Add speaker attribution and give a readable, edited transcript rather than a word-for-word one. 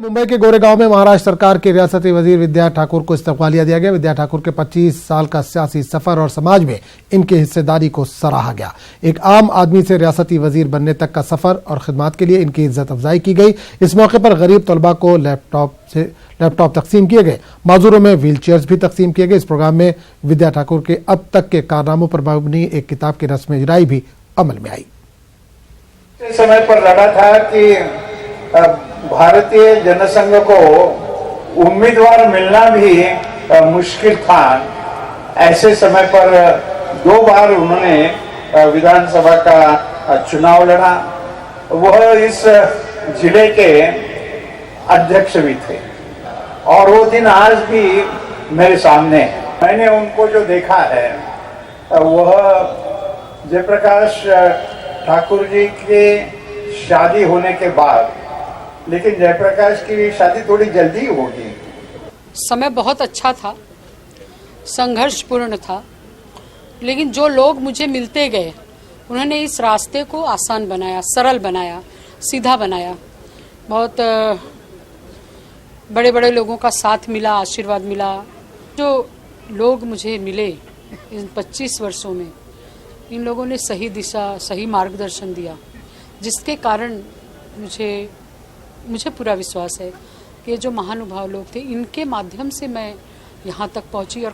Speaker 1: मुंबई के गोरेगांव में महाराष्ट्र सरकार के रियासती वजीर विद्या ठाकुर को इस्तीफा दिया गया। विद्या ठाकुर के 25 साल का सियासी सफर और समाज में इनकी हिस्सेदारी को सराहा गया। एक आम आदमी से रियासती वजीर बनने तक का सफर और खिदमत के लिए इनकी इज्जत अफजाई की गई। इस मौके पर गरीब तलबा को लैपटॉप तकसीम किए गए। माजूरों में व्हील चेयर्स भी तकसीम किए गए। इस प्रोग्राम में विद्या ठाकुर के अब तक के कारनामों पर मबनी एक किताब की रस्म इजराई भी अमल में आई।
Speaker 2: समय पर लगा था कि भारतीय जनसंघ को उम्मीदवार मिलना भी मुश्किल था। ऐसे समय पर 2 बार उन्होंने विधानसभा का चुनाव लड़ा। वह इस जिले के अध्यक्ष भी थे और वो दिन आज भी मेरे सामने है। मैंने उनको जो देखा है वह जयप्रकाश ठाकुर जी के शादी होने के बाद, लेकिन जयप्रकाश की शादी थोड़ी जल्दी होगी।
Speaker 3: समय बहुत अच्छा था, संघर्षपूर्ण था, लेकिन जो लोग मुझे मिलते गए उन्होंने इस रास्ते को आसान बनाया, सरल बनाया, सीधा बनाया। बहुत बड़े बड़े लोगों का साथ मिला, आशीर्वाद मिला। जो लोग मुझे मिले इन 25 वर्षों में, इन लोगों ने सही दिशा, सही मार्गदर्शन दिया, जिसके कारण मुझे पूरा विश्वास है कि जो महानुभाव लोग थे, इनके माध्यम से मैं यहाँ तक पहुँची और